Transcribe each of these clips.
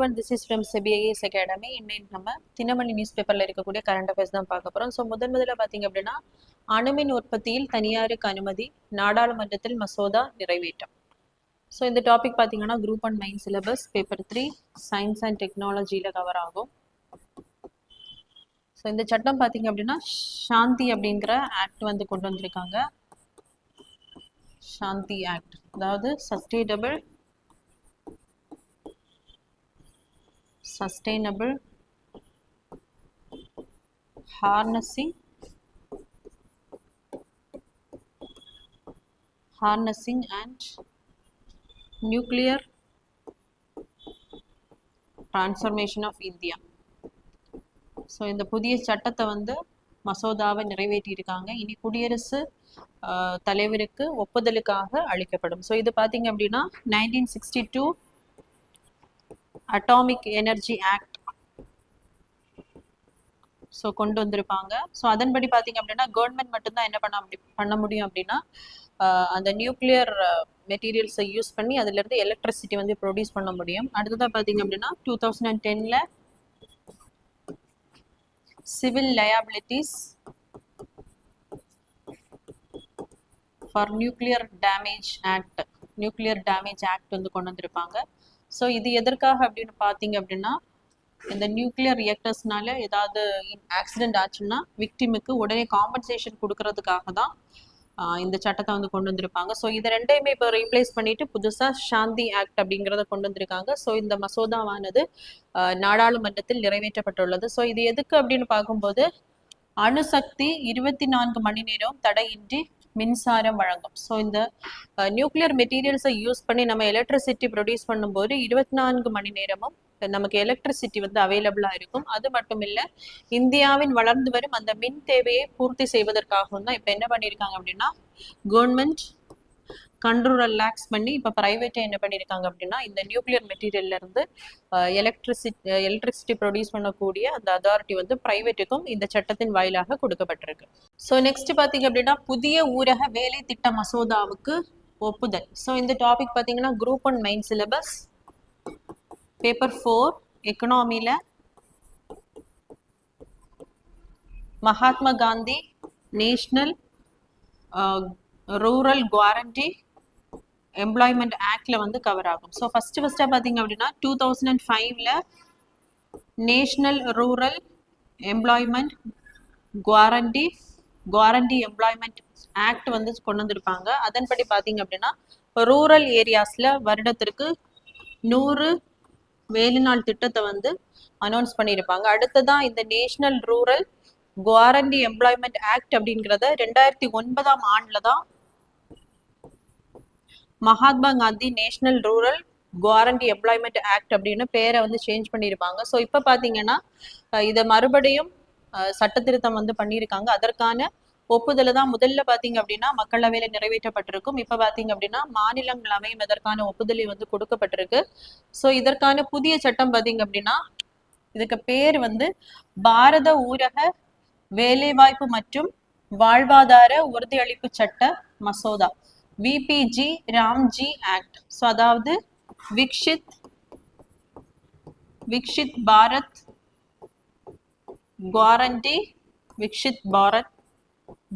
everyone, this is from CBIS Academy. இன்னைக்கு நம்ம Dinamani news பேப்பர்ல இருக்கக்கூடிய கரண்ட் அஃபேர்ஸ் தான் பார்க்க போறோம். ஸோ முதல்ல பார்த்தீங்க அப்படின்னா அணுமின் உற்பத்தியில் தனியாருக்கு அனுமதி, நாடாளுமன்றத்தில் மசோதா நிறைவேற்றம். ஸோ இந்த டாபிக் பார்த்தீங்கன்னா group 1 9 syllabus paper 3 science and டெக்னாலஜியில் கவர் ஆகும். ஸோ இந்த சட்டம் பார்த்தீங்க அப்படின்னா சாந்தி அப்படிங்கிற ஆக்ட் வந்து கொண்டு வந்திருக்காங்க. சாந்தி ஆக்ட், அதாவது sustainable harnessing and nuclear transformation of India. So இந்த புதிய சட்டத்தை வந்து மசோதாவை நிறைவேற்றியிருக்காங்க. இனி குடியரசு தலைவருக்கு ஒப்புதலுக்காக அளிக்கப்படும். ஸோ இது பார்த்தீங்க அப்படின்னா 1962 அட்டாமிக் எனர்ஜி ஆக்ட் ஸோ கொண்டு வந்திருப்பாங்க. ஸோ அதன்படி பார்த்தீங்க அப்படின்னா கவர்மெண்ட் மட்டும்தான் என்ன பண்ண முடியும் அப்படின்னா அந்த நியூக்ளியர் மெட்டீரியல்ஸை யூஸ் பண்ணி அதுலேருந்து எலக்ட்ரிசிட்டி வந்து ப்ரொடியூஸ் பண்ண முடியும். அடுத்ததாக பார்த்தீங்க அப்படின்னா 2010 civil liabilities for nuclear damage act வந்து கொண்டு வந்திருப்பாங்க. ஸோ இது எதற்காக அப்படின்னு பார்த்தீங்க அப்படின்னா இந்த நியூக்ளியர் ரியாக்டர்ஸ்னால ஏதாவது ஆக்சிடென்ட் ஆச்சுன்னா விக்டிமுக்கு உடனே காம்பன்சேஷன் கொடுக்கறதுக்காக தான் இந்த சட்டத்தை வந்து கொண்டு வந்திருப்பாங்க. ஸோ இதை ரெண்டையுமே இப்போ ரீப்ளேஸ் பண்ணிட்டு புதுசாக சாந்தி ஆக்ட் அப்படிங்கிறத கொண்டு வந்திருக்காங்க. ஸோ இந்த மசோதாவானது நாடாளுமன்றத்தில் நிறைவேற்றப்பட்டுள்ளது. ஸோ இது எதுக்கு அப்படின்னு பார்க்கும்போது அணுசக்தி 24 மணி நேரம் தடையின்றி மின்சாரம் வழங்கும். ஸோ இந்த நியூக்ளியர் மெட்டீரியல்ஸை யூஸ் பண்ணி நம்ம எலக்ட்ரிசிட்டி ப்ரொடியூஸ் பண்ணும்போது 24 மணி நேரமும் நமக்கு எலக்ட்ரிசிட்டி வந்து அவைலபிளாக இருக்கும். அது மட்டும் இல்லை, இந்தியாவின் வளர்ந்து வரும் அந்த மின் தேவையை பூர்த்தி செய்வதற்காகவும் தான் இப்போ என்ன பண்ணியிருக்காங்க அப்படின்னா கவர்மெண்ட் கண்ட்ரோல் ரிலாக்ஸ் பண்ணி இப்போ ப்ரைவேட்டை என்ன பண்ணியிருக்காங்க அப்படின்னா இந்த நியூக்ளியர் மெட்டீரியல்ல இருந்து எலக்ட்ரிசிட்டி ப்ரொடியூஸ் பண்ணக்கூடிய அந்த அதாரிட்டி வந்து ப்ரைவேட்டுக்கும் இந்த சட்டத்தின் வாயிலாக கொடுக்கப்பட்டிருக்கு. ஸோ நெக்ஸ்ட் பார்த்தீங்க அப்படின்னா புதிய ஊரக வேலை திட்ட மசோதாவுக்கு ஒப்புதல். ஸோ இந்த டாபிக் பார்த்தீங்கன்னா குரூப் 1 9 சிலபஸ் பேப்பர் 4 எக்கனாமியில் Mahatma Gandhi national rural guarantee employment ஆக்ட்ல வந்து கவர் ஆகும். ஸோ ஃபர்ஸ்டா பார்த்தீங்க அப்படின்னா 2005 national rural employment guarantee employment act வந்து கொண்டு வந்திருப்பாங்க. அதன்படி பார்த்தீங்க அப்படின்னா ரூரல் ஏரியாஸ்ல வருடத்திற்கு 100 வேலைநாள் திட்டத்தை வந்து அனௌன்ஸ் பண்ணியிருப்பாங்க. அடுத்ததான் இந்த national rural guarantee employment act அப்படிங்கிறத 2009 ஆண்டுல தான் Mahatma Gandhi national rural guarantee employment act அப்படின்னு பேரை வந்து சேஞ்ச் பண்ணியிருப்பாங்க. ஸோ இப்போ பார்த்தீங்கன்னா இதை மறுபடியும் சட்ட திருத்தம் வந்து பண்ணியிருக்காங்க. அதற்கான ஒப்புதலை தான் முதல்ல பார்த்தீங்க அப்படின்னா மக்களவையில நிறைவேற்றப்பட்டிருக்கும். இப்போ பார்த்தீங்க அப்படின்னா மாநிலங்களவையும் இதற்கான ஒப்புதலை வந்து கொடுக்கப்பட்டிருக்கு. ஸோ இதற்கான புதிய சட்டம் பார்த்தீங்க அப்படின்னா இதுக்கு பேர் வந்து பாரத ஊரக வேலைவாய்ப்பு மற்றும் வாழ்வாதார உறுதியளிப்பு சட்ட மசோதா, விபிஜி ராம்ஜி ஆக்ட். ஸோ அதாவது Viksit Bharat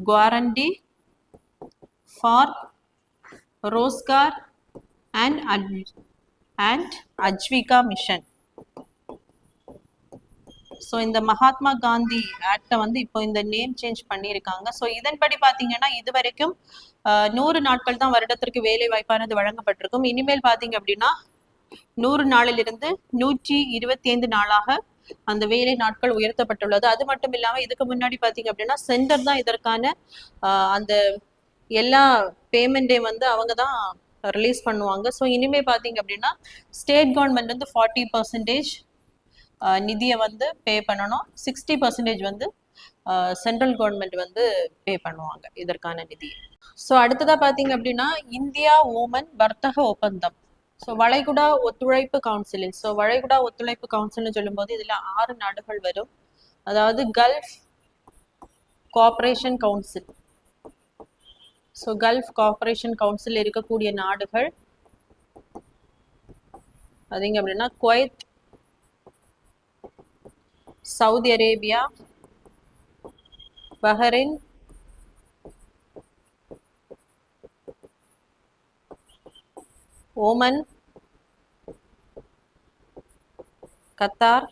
guarantee for Rozgar and Ajeevika mission. So இந்த மகாத்மா காந்தி ஆக்டை வந்து இப்போ இந்த நேம் சேஞ்ச் பண்ணியிருக்காங்க. ஸோ இதன்படி பார்த்தீங்கன்னா இது வரைக்கும் 100 நாட்கள் தான் வருடத்திற்கு வேலை வாய்ப்பானது வழங்கப்பட்டிருக்கும். இனிமேல் பார்த்தீங்க அப்படின்னா 100 நாளிலிருந்து 125 நாளாக அந்த வேலை நாட்கள் உயர்த்தப்பட்டுள்ளது. அது மட்டும் இல்லாமல் இதுக்கு முன்னாடி பார்த்தீங்க அப்படின்னா சென்டர் தான் இதற்கான அந்த எல்லா பேமெண்ட்டே வந்து அவங்க தான் ரிலீஸ் பண்ணுவாங்க. ஸோ இனிமேல் பார்த்தீங்க அப்படின்னா ஸ்டேட் கவர்மெண்ட் வந்து 40% நிதியை வந்து பே பண்ணணும், 60% வந்து சென்ட்ரல் கவர்மெண்ட் வந்து பே பண்ணுவாங்க இதற்கான நிதி. ஸோ அடுத்ததாக பார்த்தீங்க அப்படின்னா இந்தியா ஓமன் வர்த்தக ஒப்பந்தம். ஸோ வளைகுடா ஒத்துழைப்பு கவுன்சிலில். ஸோ வளைகுடா ஒத்துழைப்பு கவுன்சில்னு சொல்லும்போது இதில் 6 நாடுகள் வரும். அதாவது Gulf cooperation council. So Gulf cooperation council இருக்கக்கூடிய நாடுகள் பார்த்தீங்க அப்படின்னா Kuwait, Saudi Arabia, Bahrain, Oman, Qatar,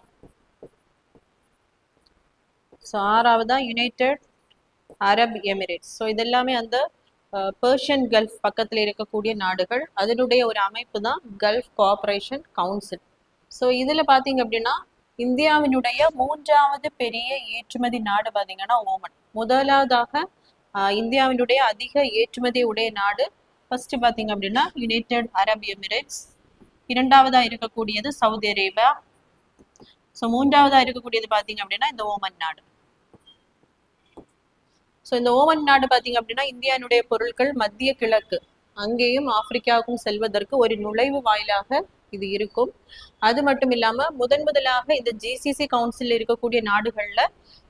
so ஆறாவதா யுனைடெட் அரப் எமிரேட்ஸ். ஸோ இதெல்லாமே அந்த பெர்ஷியன் கல்ஃப் பக்கத்தில் இருக்கக்கூடிய நாடுகள். அதனுடைய ஒரு அமைப்பு தான் கல்ஃப் கோஆபரேஷன் கவுன்சில். ஸோ இதில் பார்த்தீங்க அப்படின்னா இந்தியாவினுடைய 3வது பெரிய ஏற்றுமதி நாடு பார்த்தீங்கன்னா ஓமன். முதலாவதாக இந்தியாவினுடைய அதிக ஏற்றுமதி உடைய நாடு ஃபர்ஸ்ட் பார்த்தீங்க அப்படின்னா யுனைடெட் அரப் எமிரேட்ஸ், 2வதா இருக்கக்கூடியது சவுதி அரேபியா, ஸோ 3வதா இருக்கக்கூடியது பார்த்தீங்க அப்படின்னா இந்த ஓமன் நாடு. ஸோ இந்த ஓமன் நாடு பார்த்தீங்க அப்படின்னா இந்தியாவுடைய பொருட்கள் மத்திய கிழக்கு அங்கேயும் ஆப்பிரிக்காவுக்கும் செல்வதற்கு ஒரு நுழைவு வாயிலாக இது இருக்கும். அது மட்டும் இல்லாம முதலாக இந்த ஜிசிசி கவுன்சில் இருக்கக்கூடிய நாடுகள்ல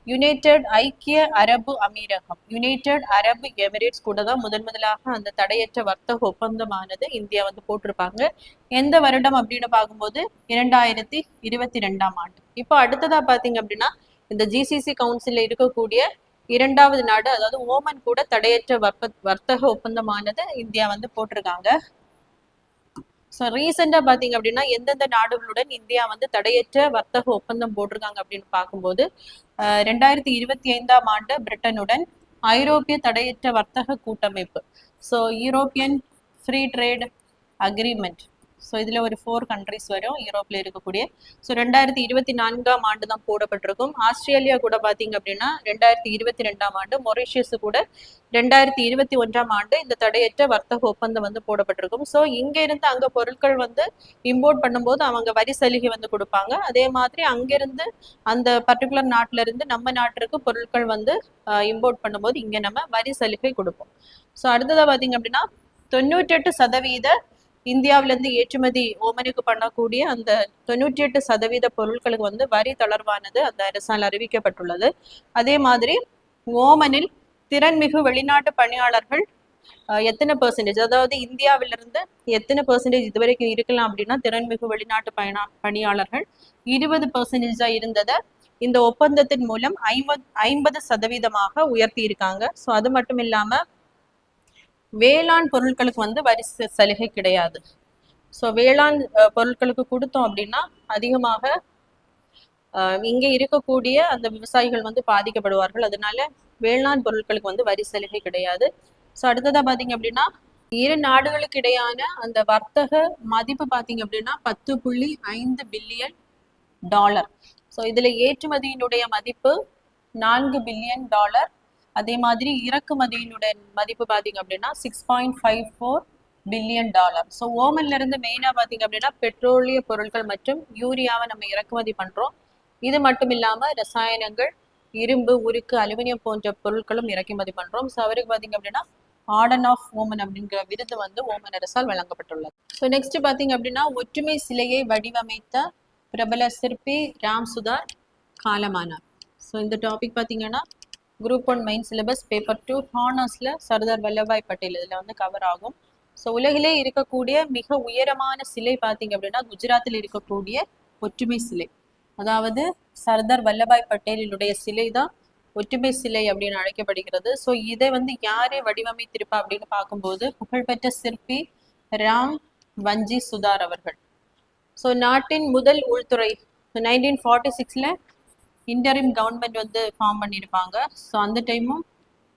யுனைடெட் ஐக்கிய அரபு அமீரகம், யுனைடெட் அரபு எமிரேட்ஸ் கூட தான் முதலாக அந்த தடையற்ற வர்த்தக ஒப்பந்தமானது இந்தியா வந்து போட்டிருப்பாங்க. எந்த வருடம் அப்படின்னு பார்க்கும்போது 2022ஆம் ஆண்டு. இப்போ அடுத்ததா பாத்தீங்க அப்படின்னா இந்த ஜிசிசி கவுன்சில்ல இருக்கக்கூடிய 2வது நாடு, அதாவது ஓமன் கூட தடையற்ற வர்த்தக ஒப்பந்தமானது இந்தியா வந்து போட்டிருக்காங்க. ஸோ ரீசெண்டா பாத்தீங்க அப்படின்னா எந்தெந்த நாடுகளுடன் இந்தியா வந்து தடையற்ற வர்த்தக ஒப்பந்தம் போட்டிருக்காங்க அப்படின்னு பார்க்கும்போது 2025ஆம் ஆண்டு பிரிட்டனுடன் ஐரோப்பிய தடையற்ற வர்த்தக கூட்டமைப்பு, so European free trade agreement, so இதுல ஒரு 4 கண்ட்ரிஸ் வரும் யூரோப்ல இருக்கக்கூடிய. ஸோ 2024ஆம் ஆண்டு தான் போடப்பட்டிருக்கும். ஆஸ்திரேலியா கூட பாத்தீங்க அப்படின்னா 2022ஆம் ஆண்டு, மொரிஷியஸ் கூட 2021ஆம் ஆண்டு இந்த தடையற்ற வர்த்தக ஒப்பந்தம் வந்து போடப்பட்டிருக்கும். ஸோ இங்க இருந்து அங்க பொருட்கள் வந்து இம்போர்ட் பண்ணும்போது அவங்க வரி சலுகை வந்து கொடுப்பாங்க. அதே மாதிரி அங்கிருந்து அந்த பர்டிகுலர் நாட்டுல இருந்து நம்ம நாட்டிற்கு பொருட்கள் வந்து இம்போர்ட் பண்ணும்போது இங்க நம்ம வரி சலுகை கொடுப்போம். ஸோ அடுத்ததா பாத்தீங்க அப்படின்னா 98% இந்தியாவிலிருந்து ஏற்றுமதி ஓமனுக்கு பண்ணக்கூடிய அந்த 98% பொருட்களுக்கு வந்து வரி தளர்வானது அந்த அரசால் அறிவிக்கப்பட்டுள்ளது. அதே மாதிரி ஓமனில் திறன்மிகு வெளிநாட்டு பணியாளர்கள் எத்தனை பெர்சன்டேஜ், அதாவது இந்தியாவிலிருந்து எத்தனை பெர்சன்டேஜ் இதுவரைக்கும் இருக்கலாம் அப்படின்னா திறன்மிகு வெளிநாட்டு பணியாளர்கள் 20% இருந்ததை இந்த ஒப்பந்தத்தின் மூலம் 50% உயர்த்தி இருக்காங்க. ஸோ அது மட்டும் இல்லாம வேளாண் பொருட்களுக்கு வந்து வரி சலுகை கிடையாது. ஸோ வேளாண் பொருட்களுக்கு கொடுத்தோம் அப்படின்னா அதிகமாக இங்கே இருக்கக்கூடிய அந்த விவசாயிகள் வந்து பாதிக்கப்படுவார்கள். அதனால வேளாண் பொருட்களுக்கு வந்து வரி சலுகை கிடையாது. ஸோ அடுத்ததா பாத்தீங்க அப்படின்னா இரு நாடுகளுக்கு இடையான அந்த வர்த்தக மதிப்பு பாத்தீங்க அப்படின்னா 10.5 பில்லியன் டாலர். ஸோ இதுல ஏற்றுமதியினுடைய மதிப்பு 4 பில்லியன் டாலர். அதே மாதிரி இறக்குமதியினுடைய மதிப்பு பாத்தீங்க அப்படின்னா 6.54 பில்லியன் டாலர். ஸோ ஓமன்ல இருந்து மெயினா பாத்தீங்க அப்படின்னா பெட்ரோலிய பொருட்கள் மற்றும் யூரியாவை நம்ம இறக்குமதி பண்றோம். இது மட்டும் இல்லாம ரசாயனங்கள், இரும்பு, உருக்கு, அலுமினியம் போன்ற பொருட்களும் இறக்குமதி பண்றோம். ஸோ அவருக்கு பாத்தீங்க அப்படின்னா ஆர்டன் ஆஃப் ஓமன் அப்படிங்கிற விருது வந்து ஓமன் அரசால் வழங்கப்பட்டுள்ளது. ஸோ நெக்ஸ்ட் பாத்தீங்க அப்படின்னா ஒற்றுமை சிலையை வடிவமைத்த பிரபல சிற்பி ராம் சுதார் காலமானார். ஸோ இந்த டாபிக் பாத்தீங்கன்னா குரூப் 1 மெயின் சிலபஸ் பேப்பர் 2 ஹானர்ஸ்ல சர்தார் வல்லபாய் பட்டேல் இதுல வந்து கவர் ஆகும். ஸோ உலகிலே இருக்கக்கூடிய மிக உயரமான சிலை பார்த்தீங்க அப்படின்னா குஜராத்தில் இருக்கக்கூடிய ஒற்றுமை சிலை, அதாவது சர்தார் வல்லபாய் பட்டேலினுடைய சிலை தான் ஒற்றுமை சிலை அப்படின்னு அழைக்கப்படுகிறது. ஸோ இதை வந்து யாரே வடிவமைத்திருப்பா அப்படின்னு பார்க்கும்போது புகழ்பெற்ற சிற்பி ராம் வஞ்சி சுதார் அவர்கள். ஸோ நாட்டின் முதல் உள்துறை 1946ல இன்டரிம் கவர்மெண்ட் வந்து ஃபார்ம் பண்ணியிருப்பாங்க. ஸோ அந்த டைமும்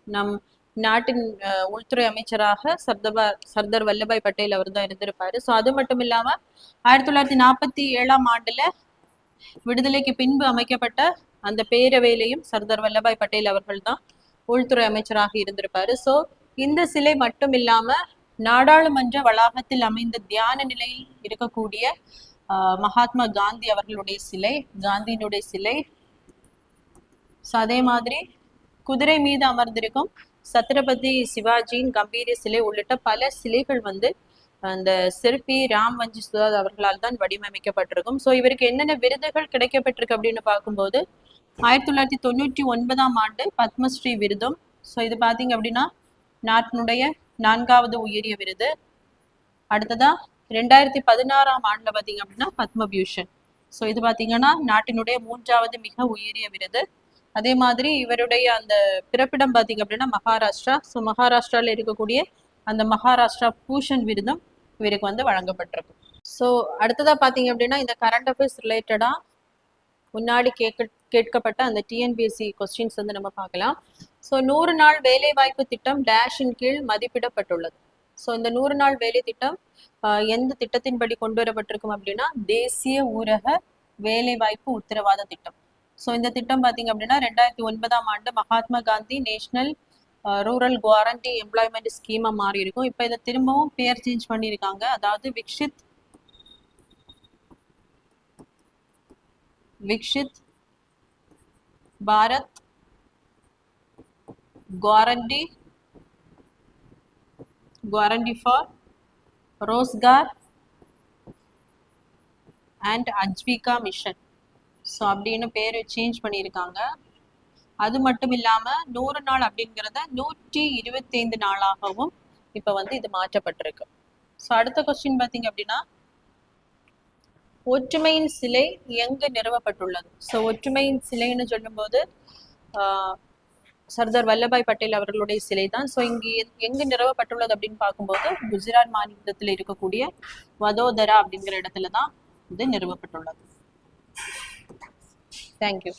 நம் நாட்டின் உள்துறை அமைச்சராக சர்தார் வல்லபாய் பட்டேல் அவர் தான் இருந்திருப்பாரு. ஸோ அது மட்டும் இல்லாம 1947ஆம் ஆண்டுல விடுதலைக்கு பின்பு அமைக்கப்பட்ட அந்த பேரவையிலையும் சர்தார் வல்லபாய் பட்டேல் அவர்கள் தான் உள்துறை அமைச்சராக இருந்திருப்பாரு. ஸோ இந்த சிலை மட்டும் இல்லாம நாடாளுமன்ற வளாகத்தில் அமைந்த தியான நிலையில் இருக்கக்கூடிய மகாத்மா காந்தி அவர்களுடைய சிலை, காந்தியினுடைய சிலை, அதே மாதிரி குதிரை மீது அமர்ந்திருக்கும் சத்ரபதி சிவாஜியின் கம்பீரிய சிலை உள்ளிட்ட பல சிலைகள் வந்து அந்த சிற்பி ராம் வஞ்சி சுதார் அவர்களால் தான் வடிவமைக்கப்பட்டிருக்கும். ஸோ இவருக்கு என்னென்ன விருதுகள் கிடைக்கப்பட்டிருக்கு அப்படின்னு பார்க்கும்போது 1999ஆம் ஆண்டு பத்மஸ்ரீ விருதும், ஸோ இது பார்த்தீங்க அப்படின்னா நாட்டினுடைய 4வது உயரிய விருது. அடுத்ததா 2016ஆம் ஆண்டுல பார்த்தீங்க அப்படின்னா பத்மபூஷன். ஸோ இது பார்த்தீங்கன்னா நாட்டினுடைய 3வது மிக உயரிய விருது. அதே மாதிரி இவருடைய அந்த பிறப்பிடம் பார்த்தீங்க அப்படின்னா மகாராஷ்டிரா. ஸோ மகாராஷ்டிராவில் இருக்கக்கூடிய அந்த மகாராஷ்டிரா பூஷன் விருதும் இவருக்கு வந்து வழங்கப்பட்டிருக்கு. ஸோ அடுத்ததா பார்த்தீங்க அப்படின்னா இந்த கரண்ட் அஃபேர்ஸ் ரிலேட்டடா முன்னாடி கேட்கப்பட்ட அந்த டிஎன்பிஎஸ்சி கொஸ்டின்ஸ் வந்து நம்ம பார்க்கலாம். ஸோ 100 நாள் வேலை வாய்ப்பு திட்டம் டேஷின் கீழ் மதிப்பிடப்பட்டுள்ளது. ஸோ இந்த 100 நாள் வேலை திட்டம் எந்த திட்டத்தின்படி கொண்டு வரப்பட்டிருக்கும் அப்படின்னா தேசிய ஊரக வேலை வாய்ப்பு உத்தரவாத திட்டம். ஸோ இந்த திட்டம் பார்த்தீங்க அப்படின்னா 2009ஆம் ஆண்டு Mahatma Gandhi national rural guarantee employment ஸ்கீமா மாறி இருக்கும். இப்போ இதை திரும்பவும் பேர் சேஞ்ச் பண்ணியிருக்காங்க. அதாவது Viksit Bharat guarantee for Rozgar and Ajeevika mission. So அப்படின்னு பேர் சேஞ்ச் பண்ணியிருக்காங்க. அது மட்டும் இல்லாம 100 நாள் அப்படிங்கிறத 125 நாளாகவும் இப்ப வந்து இது மாற்றப்பட்டிருக்கு. ஸோ அடுத்த கொஸ்டின் பார்த்தீங்க அப்படின்னா ஒற்றுமையின் சிலை எங்கு நிறுவப்பட்டுள்ளது? ஸோ ஒற்றுமையின் சிலைன்னு சொல்லும்போது சர்தார் வல்லபாய் பட்டேல் அவர்களுடைய சிலை தான். ஸோ இங்கு எங்கு நிறுவப்பட்டுள்ளது அப்படின்னு பார்க்கும்போது குஜராத் மாநிலத்தில் இருக்கக்கூடிய வதோதரா அப்படிங்கிற இடத்துல தான் இது நிறுவப்பட்டுள்ளது. தேங்க்யூ.